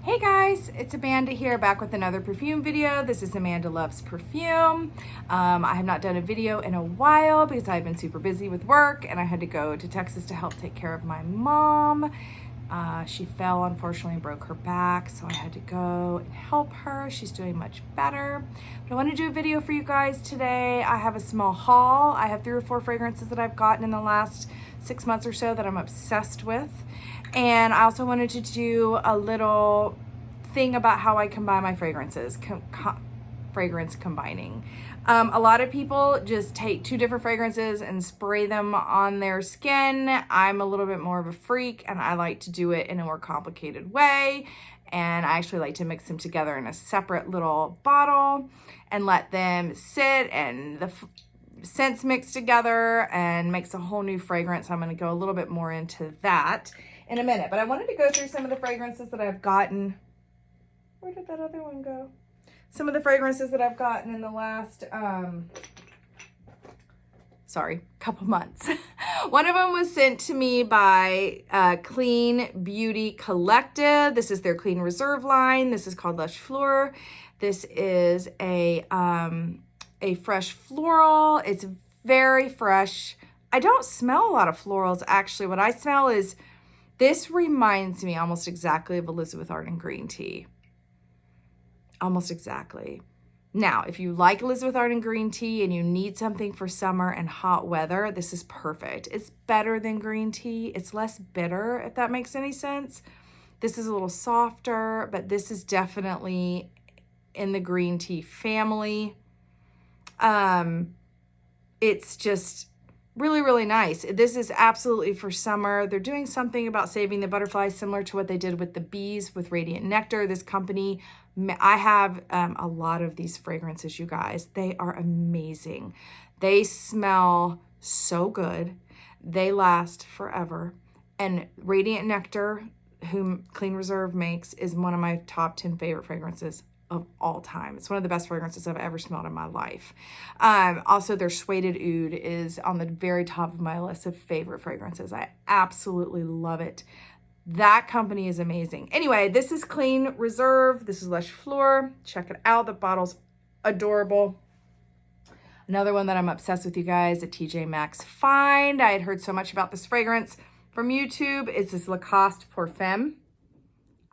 Hey guys, it's Amanda here, back with another perfume video. This is Amanda Loves Perfume. I have not done a video in a while because I've been super busy with work and I had to go to Texas to help take care of my mom. She fell, unfortunately, and broke her back, so I had to go and help her. She's doing much better. But I want to do a video for you guys today. I have a small haul. I have 3 or 4 fragrances that I've gotten in the last 6 months or so that I'm obsessed with. And I also wanted to do a little thing about how I combine my fragrances, fragrance combining. A lot of people just take 2 different fragrances and spray them on their skin. I'm a little bit more of a freak and I like to do it in a more complicated way. And I actually like to mix them together in a separate little bottle and let them sit and the scents mix together and makes a whole new fragrance. I'm going to go a little bit more into that in a minute, but I wanted to go through some of the fragrances that I've gotten. Where did that other one go? Some of the fragrances that I've gotten in the last, couple months. One of them was sent to me by Clean Beauty Collective. This is their Clean Reserve line. This is called LUSH FLEUR. This is a fresh floral. It's very fresh. I don't smell a lot of florals, actually. What I smell is, this reminds me almost exactly of Elizabeth Arden green tea. Almost exactly. Now, if you like Elizabeth Arden green tea and you need something for summer and hot weather, this is perfect. It's better than green tea. It's less bitter, if that makes any sense. This is a little softer, but this is definitely in the green tea family. It's just really, really nice. This is absolutely for summer. They're doing something about saving the butterflies, similar to what they did with the bees with Radiant Nectar. This company, I have a lot of these fragrances, you guys. They are amazing. They smell so good. They last forever. And Radiant Nectar, whom Clean Reserve makes, is one of my top 10 favorite fragrances of all time. It's one of the best fragrances I've ever smelled in my life. Also, their Suede Oud is on the very top of my list of favorite fragrances. I absolutely love it. That company is amazing. Anyway, this is Clean Reserve. This is LUSH FLEUR. Check it out. The bottle's adorable. Another one that I'm obsessed with, you guys, a TJ Maxx find. I had heard so much about this fragrance from YouTube. It's this Lacoste Pour Femme.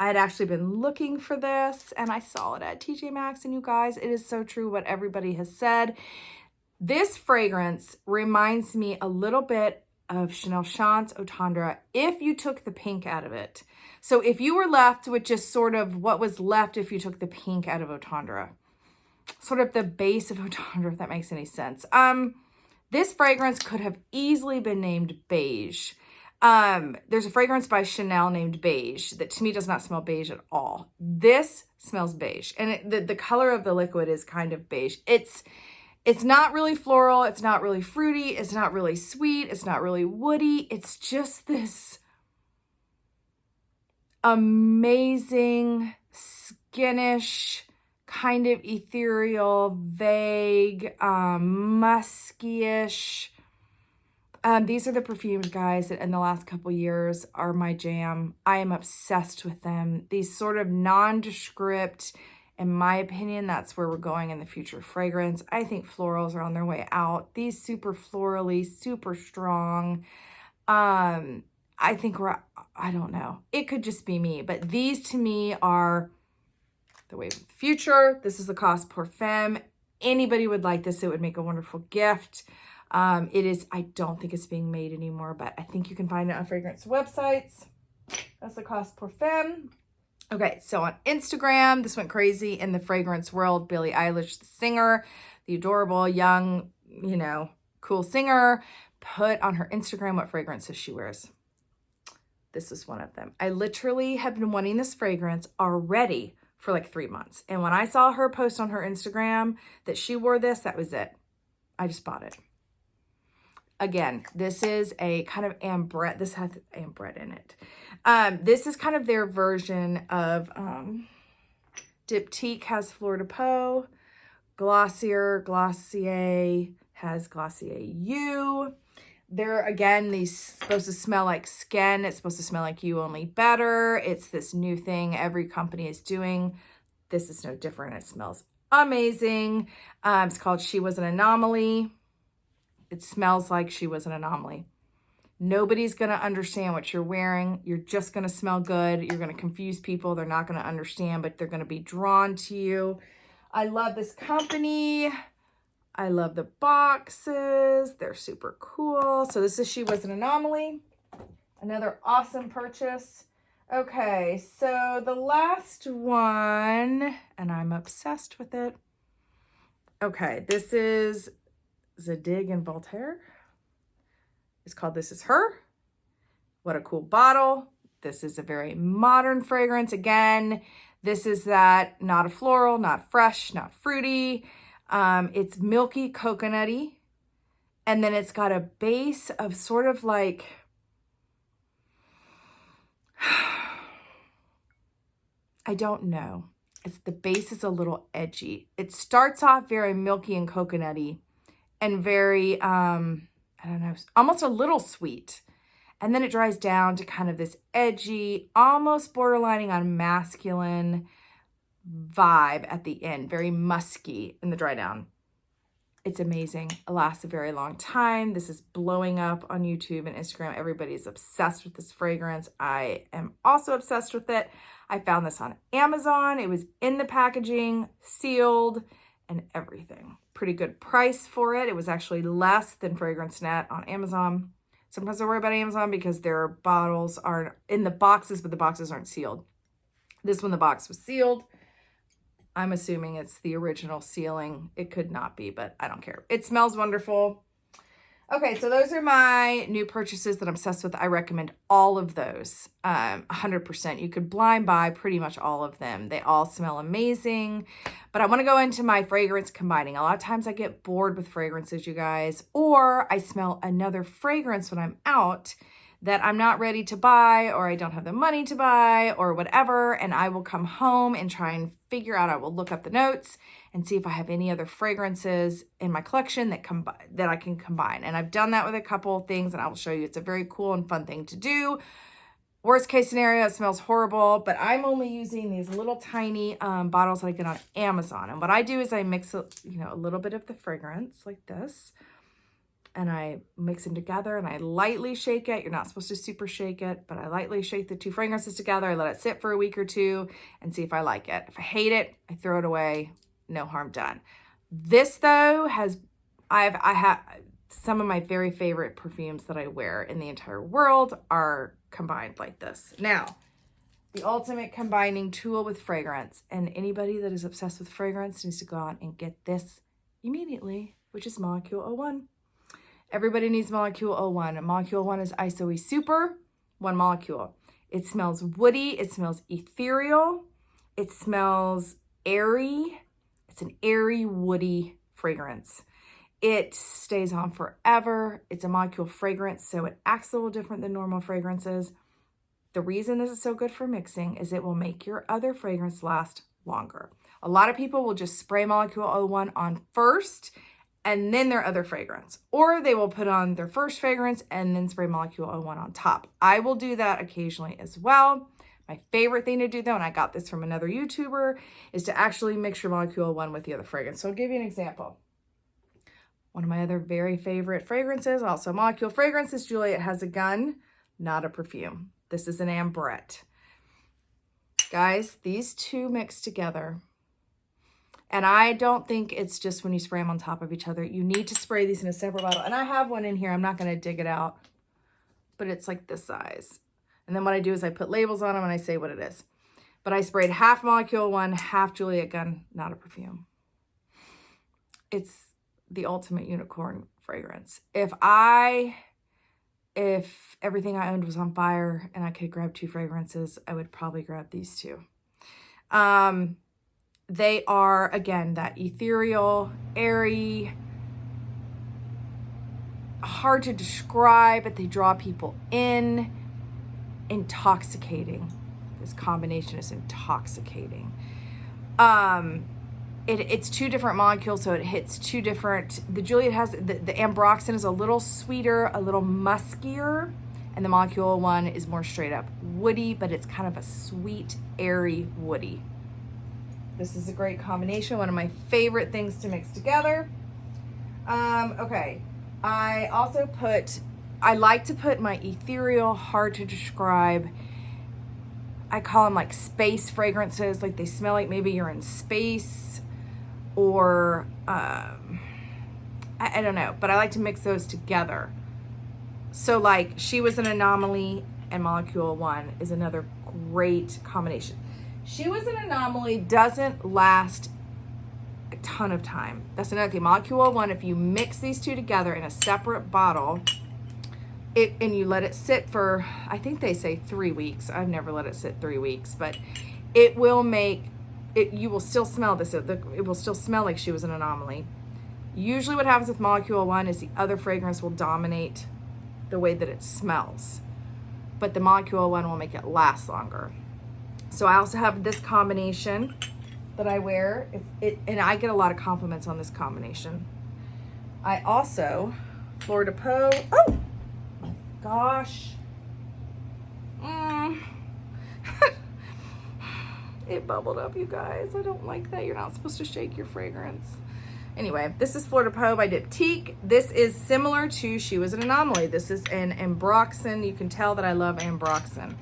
I had actually been looking for this and I saw it at TJ Maxx, and you guys, it is so true what everybody has said. This fragrance reminds me a little bit of Chanel Chance Eau Tendre if you took the pink out of it. So if you were left with just sort of what was left if you took the pink out of Eau Tendre, sort of the base of Eau Tendre, if that makes any sense. This fragrance could have easily been named beige. There's a fragrance by Chanel named Beige that to me does not smell beige at all. This smells beige, and the color of the liquid is kind of beige. It's not really floral. It's not really fruity. It's not really sweet. It's not really woody. It's just this amazing, skinish, kind of ethereal, vague, musky-ish. These are the perfumes, guys, that in the last couple years are my jam. I am obsessed with them. These sort of nondescript, in my opinion, that's where we're going in the future of fragrance. I think florals are on their way out. These super florally, super strong. I think I don't know. It could just be me, but these to me are the wave of the future. This is Lacoste Pour Femme. Anybody would like this. It would make a wonderful gift. It is, I don't think it's being made anymore, but I think you can find it on fragrance websites. That's Lacoste Pour Femme. Okay, so on Instagram, this went crazy in the fragrance world. Billie Eilish, the singer, the adorable, young, cool singer, put on her Instagram what fragrances she wears. This is one of them. I literally have been wanting this fragrance already for like 3 months. And when I saw her post on her Instagram that she wore this, that was it. I just bought it. Again, this is a kind of ambrette. This has ambrette in it. This is kind of their version of Diptyque has Fleur de Peau. Glossier has Glossier U. They're, again, these supposed to smell like skin. It's supposed to smell like you, only better. It's this new thing every company is doing. This is no different. It smells amazing. It's called She Was an Anomaly. It smells like She Was an Anomaly. Nobody's going to understand what you're wearing. You're just going to smell good. You're going to confuse people. They're not going to understand, but they're going to be drawn to you. I love this company. I love the boxes. They're super cool. So this is She Was an Anomaly. Another awesome purchase. Okay, so the last one, and I'm obsessed with it. Okay, this is Zadig and Voltaire. It's called This Is Her. What a cool bottle. This is a very modern fragrance. Again, this is that not a floral, not fresh, not fruity. It's milky coconutty. And then it's got a base of sort of like, I don't know. The base is a little edgy. It starts off very milky and coconutty and very, I don't know, almost a little sweet. And then it dries down to kind of this edgy, almost borderlining on masculine vibe at the end. Very musky in the dry down. It's amazing. It lasts a very long time. This is blowing up on YouTube and Instagram. Everybody's obsessed with this fragrance. I am also obsessed with it. I found this on Amazon. It was in the packaging, sealed, and everything. Pretty good price for it. It was actually less than Fragrance Net on Amazon. Sometimes I worry about Amazon because their bottles are in the boxes, but the boxes aren't sealed. This one, the box was sealed. I'm assuming it's the original sealing. It could not be, but I don't care. It smells wonderful. Okay, so those are my new purchases that I'm obsessed with. I recommend all of those, 100%. You could blind buy pretty much all of them. They all smell amazing. But I want to go into my fragrance combining. A lot of times I get bored with fragrances, you guys, or I smell another fragrance when I'm out that I'm not ready to buy, or I don't have the money to buy, or whatever, and I will come home and try and figure out, I will look up the notes and see if I have any other fragrances in my collection that I can combine. And I've done that with a couple of things, and I will show you. It's a very cool and fun thing to do. Worst case scenario, it smells horrible, but I'm only using these little tiny bottles that I get on Amazon. And what I do is I mix a little bit of the fragrance like this, and I mix them together, and I lightly shake it. You're not supposed to super shake it, but I lightly shake the two fragrances together. I let it sit for a week or two and see if I like it. If I hate it, I throw it away. No harm done. This though I have some of my very favorite perfumes that I wear in the entire world are combined like this. Now, the ultimate combining tool with fragrance, and anybody that is obsessed with fragrance needs to go out and get this immediately, which is Molecule 01. Everybody needs Molecule 01. Molecule 01 is ISOE Super, one molecule. It smells woody. It smells ethereal. It smells airy. It's an airy, woody fragrance. It stays on forever. It's a molecule fragrance, so it acts a little different than normal fragrances. The reason this is so good for mixing is it will make your other fragrance last longer. A lot of people will just spray Molecule 01 on first and then their other fragrance, or they will put on their first fragrance and then spray Molecule 01 on top. I will do that occasionally as well. My favorite thing to do though, and I got this from another YouTuber, is to actually mix your Molecule 01 with the other fragrance. So I'll give you an example. One of my other very favorite fragrances, also molecule fragrance, is Juliette Has a Gun, Not a Perfume. This is an ambrette. Guys, these two mix together. And I don't think it's just when you spray them on top of each other. You need to spray these in a separate bottle. And I have one in here. I'm not going to dig it out, but it's like this size. And then what I do is I put labels on them and I say what it is. But I sprayed half Molecule 1, half Juliette Gun, Not a Perfume. It's the ultimate unicorn fragrance. If everything I owned was on fire and I could grab two fragrances, I would probably grab these two. They are, again, that ethereal, airy, hard to describe, but they draw people in. Intoxicating. This combination is intoxicating. it's two different molecules, so it hits two different. The Juliette has, the ambroxan is a little sweeter, a little muskier, and the molecule one is more straight up woody, but it's kind of a sweet, airy woody. This is a great combination, one of my favorite things to mix together. Okay, I like to put my ethereal, hard to describe, I call them like space fragrances, like they smell like maybe you're in space, or I don't know, but I like to mix those together. So like She Was an Anomaly and Molecule 1 is another great combination. She Was an Anomaly doesn't last a ton of time. That's another thing. Molecule 1, if you mix these two together in a separate bottle, and you let it sit for, I think they say 3 weeks. I've never let it sit 3 weeks, but it will make it, you will still smell this. It will still smell like She Was an Anomaly. Usually what happens with Molecule 1 is the other fragrance will dominate the way that it smells, but the Molecule 1 will make it last longer. So I also have this combination that I wear, and I get a lot of compliments on this combination. I also, Fleur de Peau, oh my gosh. It bubbled up, you guys. I don't like that. You're not supposed to shake your fragrance. Anyway, this is Fleur de Peau by Diptyque. This is similar to She Was an Anomaly. This is an ambroxan. You can tell that I love ambroxan.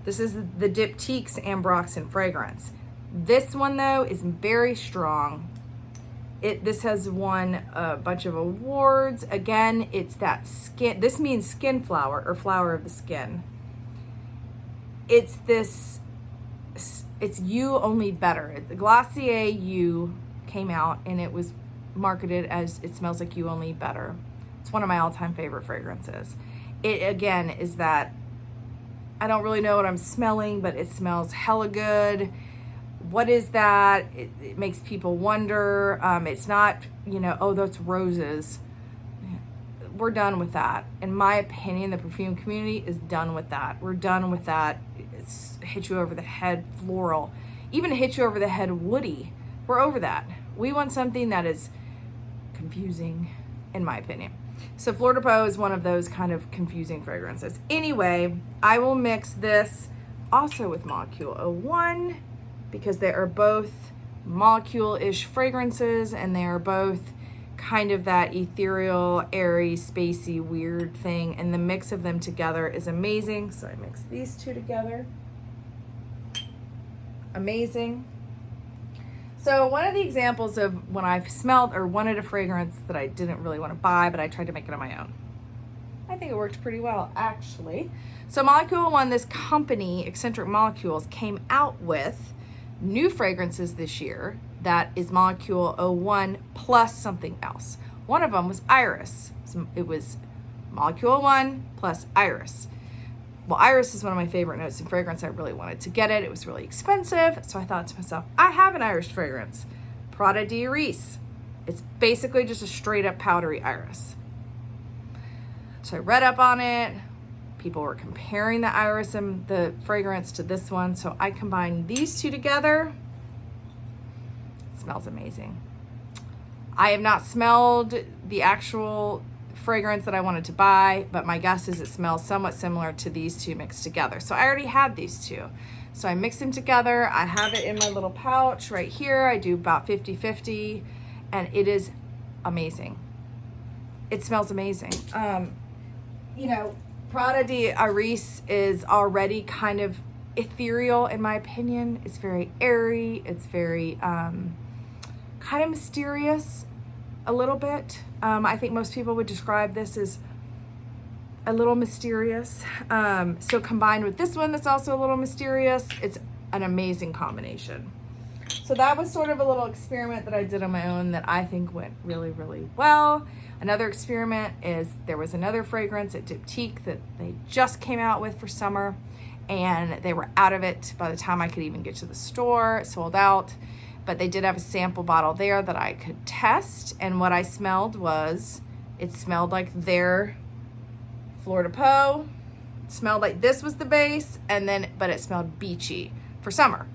This is the Diptyque's ambroxan fragrance. This one though is very strong. This has won a bunch of awards. Again, it's that skin. This means skin flower, or flower of the skin. It's this, it's You Only Better. The Glossier You came out and it was marketed as It Smells Like You Only Better. It's one of my all-time favorite fragrances. It again is that, I don't really know what I'm smelling, but it smells hella good. What is that? It makes people wonder. It's not, you know, oh, that's roses. We're done with that. In my opinion, the perfume community is done with that. We're done with that. It's hit you over the head floral. Even hit you over the head woody. We're over that. We want something that is confusing, in my opinion. So Fleur de Peau is one of those kind of confusing fragrances. Anyway, I will mix this also with Molecule 01 because they are both molecule-ish fragrances, and they are both kind of that ethereal, airy, spacey, weird thing, and the mix of them together is amazing. So I mix these two together. Amazing. So one of the examples of when I've smelled or wanted a fragrance that I didn't really want to buy, but I tried to make it on my own. I think it worked pretty well, actually. So Molecule 1, this company, Eccentric Molecules, came out with new fragrances this year that is Molecule 01 plus something else. One of them was Iris. It was Molecule 1 plus Iris. Well, Iris is one of my favorite notes in fragrance. I really wanted to get it. It was really expensive. So I thought to myself, I have an Iris fragrance, Prada d'Iris. It's basically just a straight up powdery iris. So I read up on it. People were comparing the Iris and the fragrance to this one. So I combined these two together. It smells amazing. I have not smelled the actual fragrance that I wanted to buy, but my guess is it smells somewhat similar to these two mixed together. So I already had these two. So I mixed them together. I have it in my little pouch right here. I do about 50-50, and it is amazing. It smells amazing. You know, Prada d'Iris is already kind of ethereal in my opinion. It's very airy. It's very kind of mysterious a little bit. I think most people would describe this as a little mysterious. So combined with this one that's also a little mysterious, it's an amazing combination. So that was sort of a little experiment that I did on my own that I think went really, really well. Another experiment is there was another fragrance at Diptyque that they just came out with for summer, and they were out of it by the time I could even get to the store. It sold out. But they did have a sample bottle there that I could test, and what I smelled was, it smelled like their Fleur de Peau. It smelled like this was the base, and then, but it smelled beachy for summer.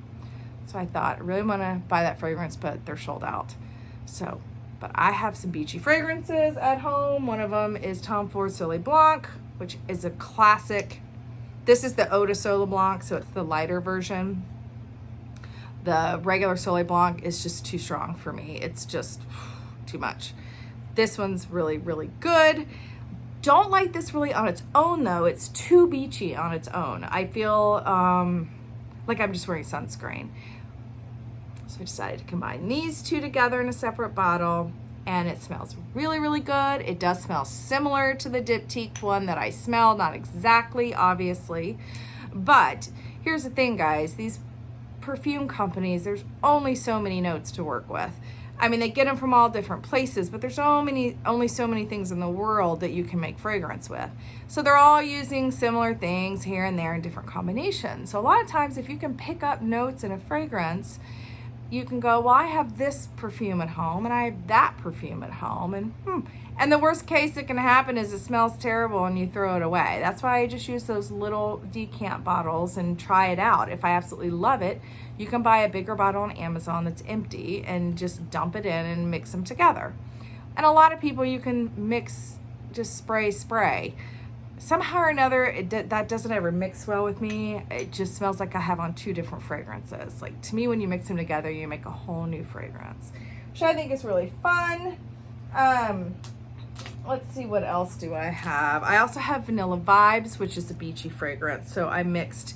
So I thought, I really want to buy that fragrance, but they're sold out. So, but I have some beachy fragrances at home. One of them is Tom Ford Soleil Blanc, which is a classic. This is the Eau de Soleil Blanc, so it's the lighter version. The regular Soleil Blanc is just too strong for me. It's just too much. This one's really, really good. Don't like this really on its own though. It's too beachy on its own. I feel like I'm just wearing sunscreen. So I decided to combine these two together in a separate bottle, and it smells really, really good. It does smell similar to the Diptyque one that I smelled, not exactly, obviously. But here's the thing, guys. These perfume companies, there's only so many notes to work with. I mean, they get them from all different places, but there's only so many things in the world that you can make fragrance with. So they're all using similar things here and there in different combinations. So a lot of times if you can pick up notes in a fragrance, you can go, well, I have this perfume at home and I have that perfume at home, and the worst case that can happen is it smells terrible and you throw it away. That's why I just use those little decant bottles and try it out. If I absolutely love it, you can buy a bigger bottle on Amazon that's empty and just dump it in and mix them together. And a lot of people, you can mix, just spray. Somehow or another, that doesn't ever mix well with me. It just smells like I have on two different fragrances. Like, to me, when you mix them together, you make a whole new fragrance, which I think is really fun. Let's see, what else do I have? I also have Vanilla Vibes, which is a beachy fragrance. So I mixed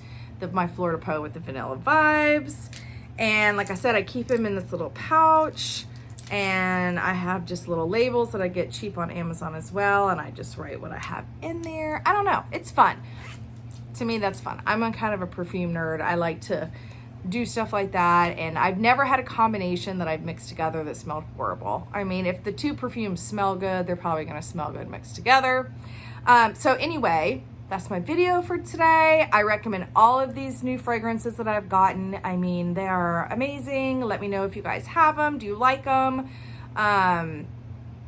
my Fleur de Peau with the Vanilla Vibes. And like I said, I keep them in this little pouch. And I have just little labels that I get cheap on Amazon as well. And I just write what I have in there. I don't know. It's fun. To me, that's fun. I'm a kind of a perfume nerd. I like to do stuff like that. And I've never had a combination that I've mixed together that smelled horrible. I mean, if the two perfumes smell good, they're probably going to smell good mixed together. So anyway, that's my video for today. I recommend all of these new fragrances that I've gotten. I mean, they are amazing. Let me know if you guys have them. Do you like them?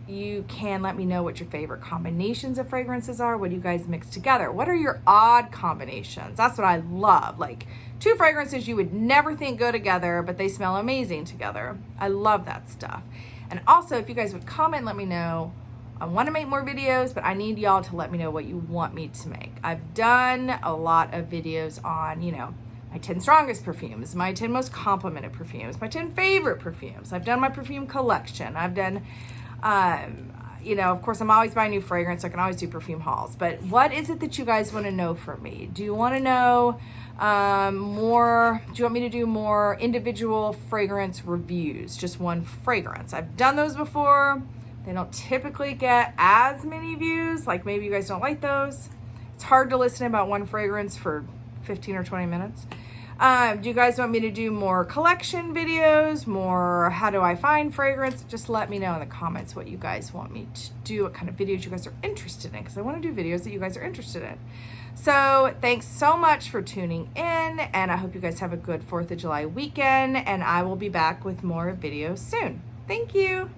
You can let me know what your favorite combinations of fragrances are. What do you guys mix together? What are your odd combinations? That's what I love. Like, two fragrances you would never think go together, but they smell amazing together. I love that stuff. And also, if you guys would comment, let me know. I want to make more videos, but I need y'all to let me know what you want me to make. I've done a lot of videos on, you know, my 10 strongest perfumes, my 10 most complimented perfumes, my 10 favorite perfumes. I've done my perfume collection. I've done, you know, of course, I'm always buying new fragrance. So I can always do perfume hauls. But what is it that you guys want to know from me? Do you want to know more? Do you want me to do more individual fragrance reviews? Just one fragrance. I've done those before. They don't typically get as many views. Like, maybe you guys don't like those. It's hard to listen about one fragrance for 15 or 20 minutes. Do you guys want me to do more collection videos, more how do I find fragrance? Just let me know in the comments what you guys want me to do, what kind of videos you guys are interested in, because I want to do videos that you guys are interested in. So thanks so much for tuning in, and I hope you guys have a good 4th of July weekend, and I will be back with more videos soon. Thank you.